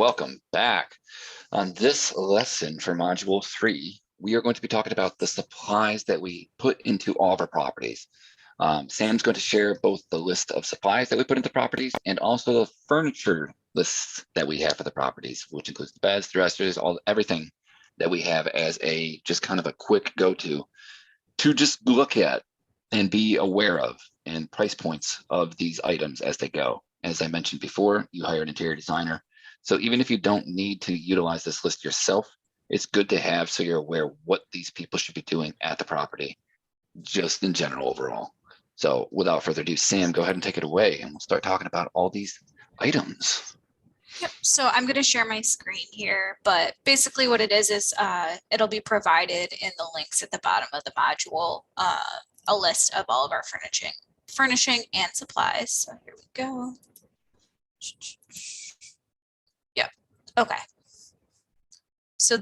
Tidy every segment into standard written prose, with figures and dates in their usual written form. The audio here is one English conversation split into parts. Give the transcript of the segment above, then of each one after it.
Welcome back. On this lesson for Module 3, we are going to be talking about the supplies that we put into all of our properties. Sam's going to share both the list of supplies that we put into properties and also the furniture lists that we have for the properties, which includes the beds, dressers, everything that we have as a just kind of a quick go-to to just look at and be aware of and price points of these items as they go. As I mentioned before, you hire an interior designer. So even if you don't need to utilize this list yourself, it's good to have so you're aware what these people should be doing at the property, just in general overall. So without further ado, Sam, go ahead and take it away and we'll start talking about all these items. Yep. So I'm going to share my screen here, but basically what it is it'll be provided in the links at the bottom of the module, a list of all of our furnishing and supplies. So here we go. Yep. Okay. So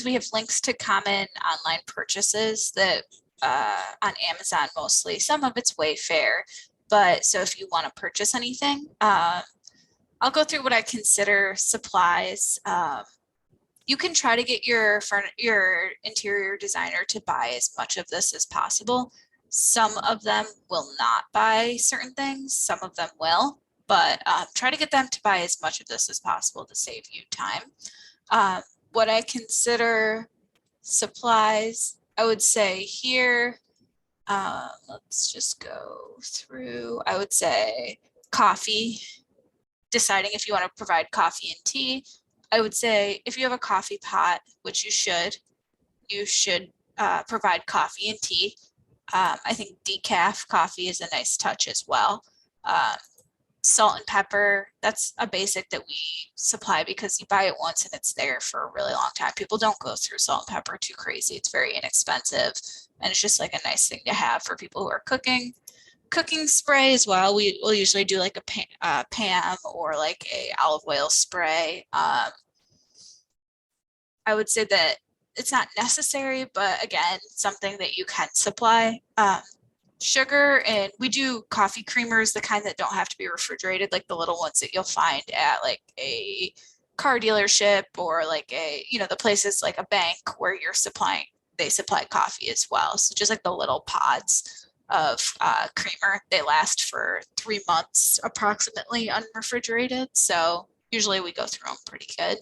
we have links to common online purchases that on Amazon mostly. Some of it's Wayfair, but so if you want to purchase anything, I'll go through what I consider supplies. You can try to get your interior designer to buy as much of this as possible. Some of them will not buy certain things, some of them will, but try to get them to buy as much of this as possible to save you time. What I consider supplies, I would say here, let's just go through, I would say coffee. Deciding if you want to provide coffee and tea. I would say if you have a coffee pot, which you should provide coffee and tea. I think decaf coffee is a nice touch as well. Salt and pepper, that's a basic that we supply because you buy it once and it's there for a really long time. People don't go through salt and pepper too crazy. It's very inexpensive and it's just like a nice thing to have for people who are cooking. Cooking spray as well. We will usually do like a Pam or like a olive oil spray. I would say that it's not necessary, but again, something that you can supply. Sugar, and we do coffee creamers, the kind that don't have to be refrigerated, like the little ones that you'll find at like a car dealership or like the places like a bank where they supply coffee as well. So just like the little pods of creamer. They last for 3 months approximately unrefrigerated. So usually we go through them pretty good.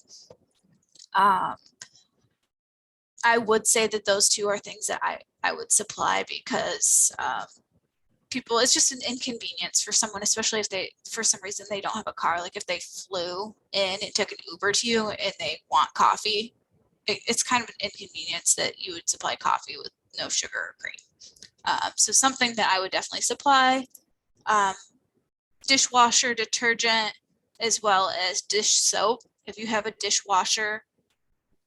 I would say that those two are things that I would supply because it's just an inconvenience for someone, especially if for some reason they don't have a car. Like if they flew in and took an Uber to you and they want coffee, it's kind of an inconvenience that you would supply coffee with no sugar or cream. So something that I would definitely supply. Dishwasher detergent, as well as dish soap. If you have a dishwasher,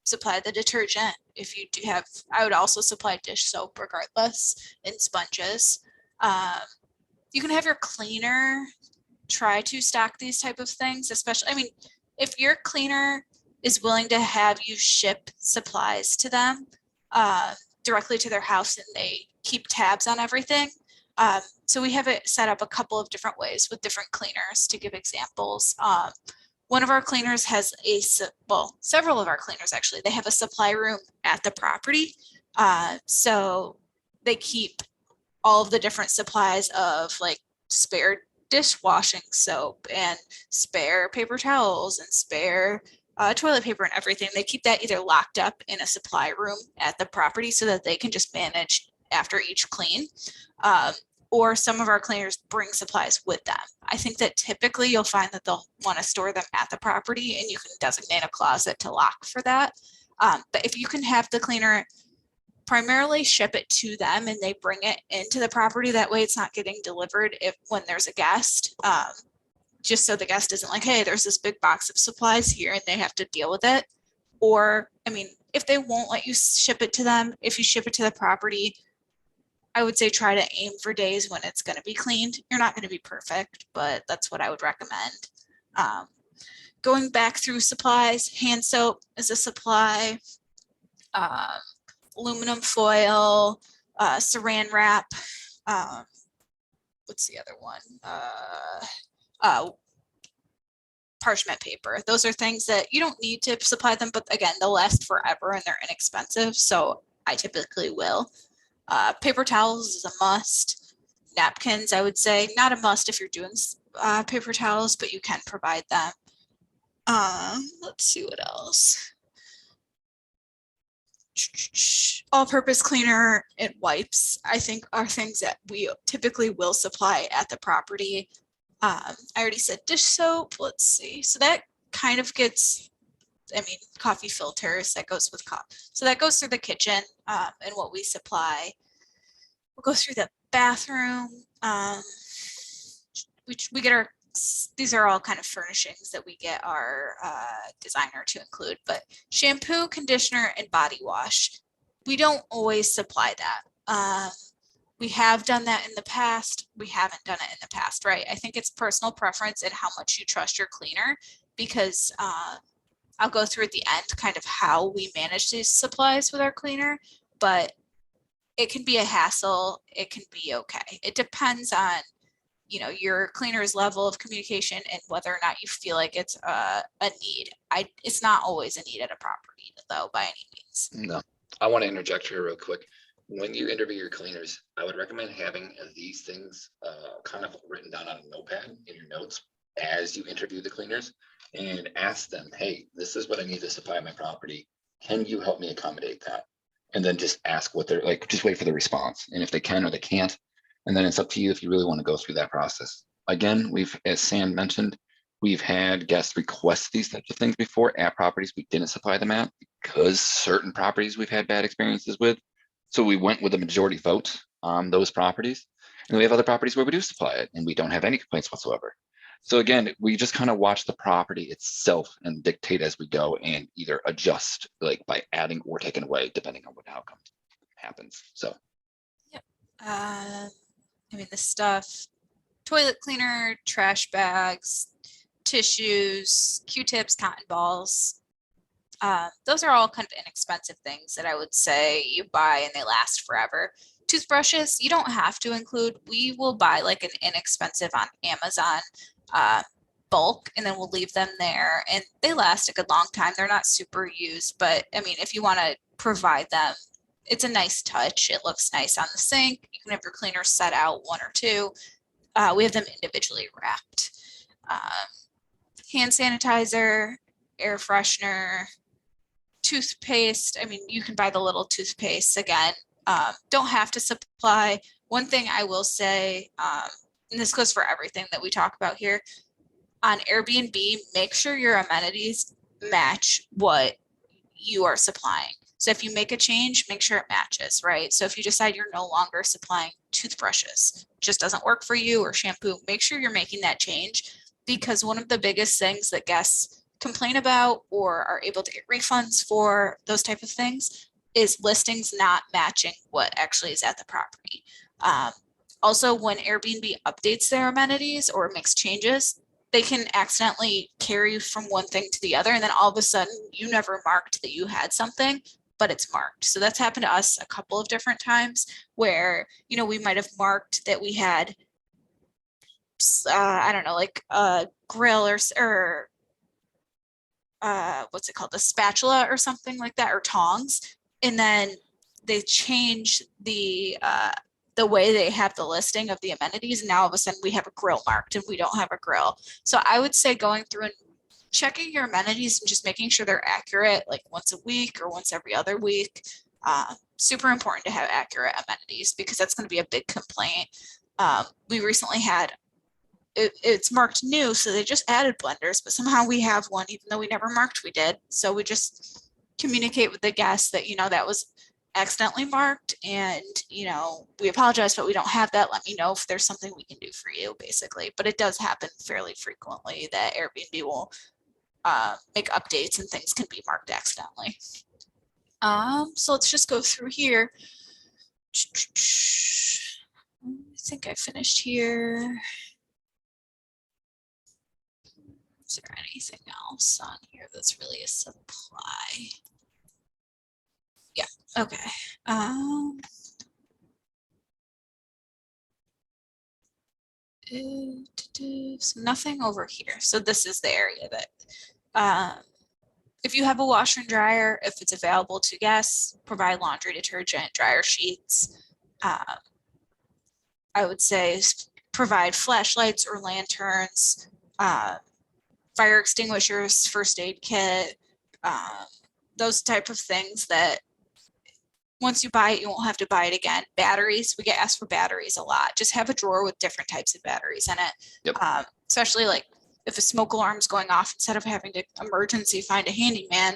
supply the detergent. If you do have, I would also supply dish soap regardless, and sponges. You can have your cleaner try to stock these type of things, especially, if your cleaner is willing to have you ship supplies to them directly to their house and they keep tabs on everything. So we have it set up a couple of different ways with different cleaners. To give examples, one of our cleaners has several of our cleaners actually, they have a supply room at the property. So they keep all of the different supplies of like spare dishwashing soap and spare paper towels and spare toilet paper and everything. They keep that either locked up in a supply room at the property so that they can just manage after each clean. Or some of our cleaners bring supplies with them. I think that typically you'll find that they'll want to store them at the property and you can designate a closet to lock for that. But if you can have the cleaner primarily ship it to them and they bring it into the property, that way it's not getting delivered when there's a guest. Just so the guest isn't like, hey, there's this big box of supplies here and they have to deal with it. Or, if they won't let you ship it to them, if you ship it to the property, I would say try to aim for days when it's going to be cleaned. You're not going to be perfect, but that's what I would recommend. Going back through supplies, hand soap is a supply, aluminum foil, saran wrap. What's the other one? parchment paper. Those are things that you don't need to supply them, but again, they'll last forever and they're inexpensive. So I typically will. Paper towels is a must. Napkins, I would say, not a must if you're doing paper towels, but you can provide them. Let's see what else. All-purpose cleaner and wipes, I think, are things that we typically will supply at the property. I already said dish soap. Let's see. So that kind of gets, I mean, coffee filters, that goes with coffee. So that goes through the kitchen and what we supply. We'll go through the bathroom. We get our, these are all kind of furnishings that we get our designer to include, but shampoo, conditioner, and body wash. We don't always supply that. We have done that in the past. We haven't done it in the past, right? I think it's personal preference and how much you trust your cleaner, because I'll go through at the end kind of how we manage these supplies with our cleaner, but it can be a hassle. It can be okay. It depends on, you know, your cleaner's level of communication and whether or not you feel like it's a need. It's not always a need at a property though, by any means. No, I want to interject here real quick. When you interview your cleaners, I would recommend having these things kind of written down on a notepad in your notes as you interview the cleaners, and ask them, hey, this is what I need to supply my property. Can you help me accommodate that? And then just ask what they're like, just wait for the response. And if they can or they can't, and then it's up to you if you really want to go through that process. Again, we've, as Sam mentioned, we've had guests request these types of things before at properties we didn't supply them at because certain properties we've had bad experiences with. So we went with a majority vote on those properties. And we have other properties where we do supply it and we don't have any complaints whatsoever. So again, we just kind of watch the property itself and dictate as we go and either adjust like by adding or taking away, depending on what outcome happens. So. Yep. I mean, the stuff, toilet cleaner, trash bags, tissues, Q-tips, cotton balls. Those are all kind of inexpensive things that I would say you buy and they last forever. Toothbrushes, you don't have to include. We will buy like an inexpensive on Amazon bulk, and then we'll leave them there and they last a good long time. They're not super used, but I mean, if you want to provide them, it's a nice touch. It looks nice on the sink. You can have your cleaner set out one or two. We have them individually wrapped. Hand sanitizer, air freshener, toothpaste. I mean, you can buy the little toothpaste again. Don't have to supply. One thing I will say, and this goes for everything that we talk about here, on Airbnb, make sure your amenities match what you are supplying. So if you make a change, make sure it matches, right? So if you decide you're no longer supplying toothbrushes, just doesn't work for you, or shampoo, make sure you're making that change, because one of the biggest things that guests complain about or are able to get refunds for, those type of things, is listings not matching what actually is at the property. Also, when Airbnb updates their amenities or makes changes, they can accidentally carry from one thing to the other, and then all of a sudden you never marked that you had something, but it's marked. So that's happened to us a couple of different times where, you know, we might have marked that we had, I don't know, like a grill or what's it called, a spatula or something like that, or tongs, and then they change the way they have the listing of the amenities, and now all of a sudden we have a grill marked and we don't have a grill. So I would say going through and checking your amenities and just making sure they're accurate, like once a week or once every other week. Super important to have accurate amenities, because that's going to be a big complaint. We recently had, it's marked new, so they just added blenders, but somehow we have one even though we never marked we did. So we just communicate with the guests that, you know, that was accidentally marked, and, you know, we apologize, but we don't have that. Let me know if there's something we can do for you, basically. But it does happen fairly frequently that Airbnb will make updates and things can be marked accidentally. So let's just go through here. I think I finished here. Is there anything else on here that's really a supply? Yeah, okay. So nothing over here. So this is the area that, if you have a washer and dryer, if it's available to guests, provide laundry detergent, dryer sheets. I would say provide flashlights or lanterns, fire extinguishers, first aid kit, those type of things that once you buy it, you won't have to buy it again. Batteries, we get asked for batteries a lot. Just have a drawer with different types of batteries in it. Yep. Especially like if a smoke alarm's going off, instead of having to emergency find a handyman,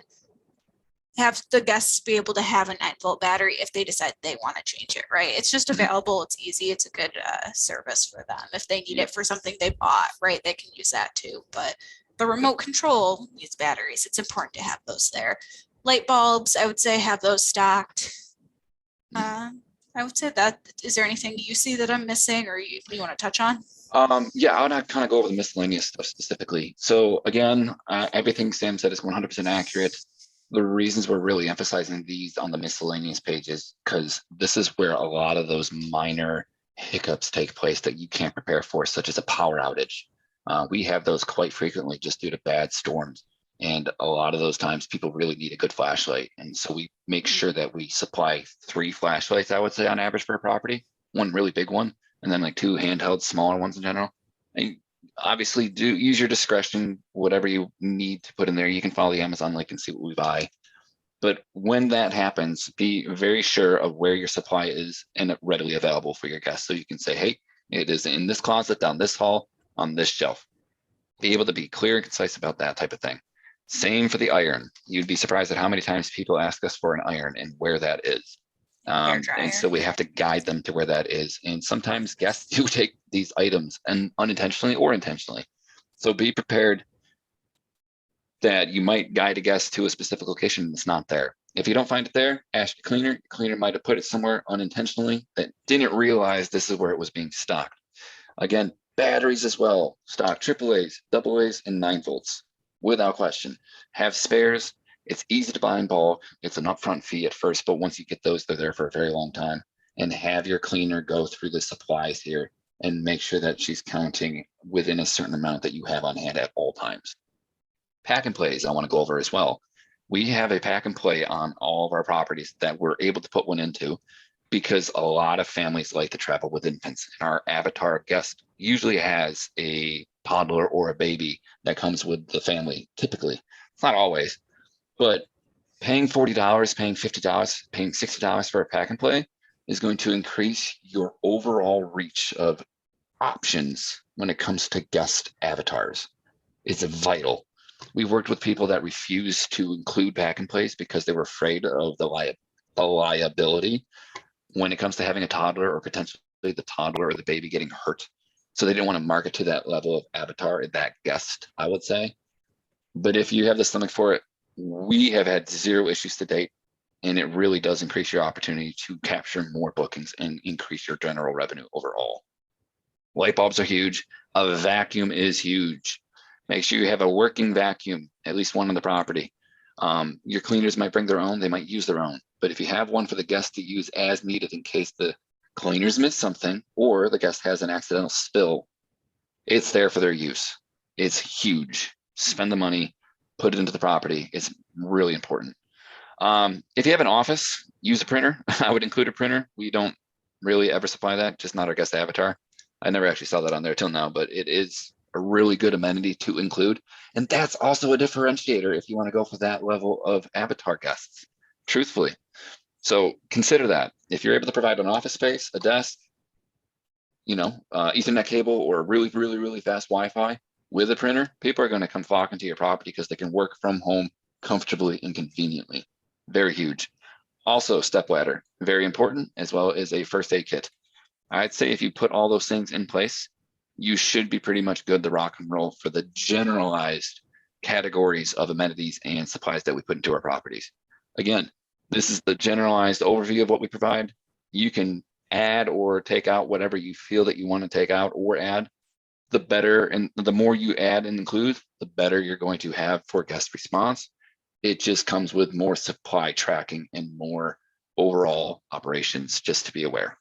have the guests be able to have a 9-volt battery if they decide they want to change it, right? It's just available, it's easy, it's a good service for them. If they need it for something they bought, right, they can use that too. But the remote control needs batteries. It's important to have those there. Light bulbs, I would say have those stocked. I would say that. Is there anything you see that I'm missing or you want to touch on? Yeah, I would kind of go over the miscellaneous stuff specifically. So again, everything Sam said is 100% accurate. The reasons we're really emphasizing these on the miscellaneous pages, because this is where a lot of those minor hiccups take place that you can't prepare for, such as a power outage. We have those quite frequently just due to bad storms. And a lot of those times people really need a good flashlight. And so we make sure that we supply 3 flashlights, I would say on average for a property, one really big one, and then like 2 handheld smaller ones in general. And obviously do use your discretion, whatever you need to put in there. You can follow the Amazon link and see what we buy. But when that happens, be very sure of where your supply is and readily available for your guests. So you can say, hey, it is in this closet, down this hall, on this shelf. Be able to be clear and concise about that type of thing. Same for the iron. You'd be surprised at how many times people ask us for an iron and where that is. And so we have to guide them to where that is. And sometimes guests do take these items and unintentionally or intentionally. So be prepared that you might guide a guest to a specific location that's not there. If you don't find it there, ask your cleaner. The cleaner might have put it somewhere unintentionally that didn't realize this is where it was being stocked. Again, batteries as well. Stock AAAs, AA's, and 9 volts without question. Have spares. It's easy to buy in bulk. It's an upfront fee at first, but once you get those, they're there for a very long time. And have your cleaner go through the supplies here and make sure that she's counting within a certain amount that you have on hand at all times. Pack and plays, I want to go over as well. We have a pack and play on all of our properties that we're able to put one into because a lot of families like to travel with infants. And our avatar guest usually has a toddler or a baby that comes with the family, typically. It's not always. But paying $40, paying $50, paying $60 for a pack and play is going to increase your overall reach of options when it comes to guest avatars. It's vital. We worked with people that refused to include pack and plays because they were afraid of the liability when it comes to having a toddler or potentially the toddler or the baby getting hurt. So they didn't want to market to that level of avatar, that guest, I would say. But if you have the stomach for it, we have had 0 issues to date, and it really does increase your opportunity to capture more bookings and increase your general revenue overall. Light bulbs are huge. A vacuum is huge. Make sure you have a working vacuum, at least one on the property. Your cleaners might bring their own, they might use their own. But if you have one for the guest to use as needed in case the cleaners miss something or the guest has an accidental spill, it's there for their use. It's huge. Spend the money, put it into the property. It's really important. If you have an office, use a printer. I would include a printer. We don't really ever supply that, just not our guest avatar. I never actually saw that on there till now, but it is a really good amenity to include. And that's also a differentiator if you want to go for that level of avatar guests, truthfully. So consider that. If you're able to provide an office space, a desk, Ethernet cable or really, really, really fast Wi-Fi with a printer, people are going to come flocking to your property because they can work from home comfortably and conveniently. Very huge. Also, step ladder, very important, as well as a first aid kit. I'd say if you put all those things in place, you should be pretty much good to rock and roll for the generalized categories of amenities and supplies that we put into our properties. Again, this is the generalized overview of what we provide. You can add or take out whatever you feel that you want to take out or add. The better, and the more you add and include, the better you're going to have for guest response. It just comes with more supply tracking and more overall operations, just to be aware.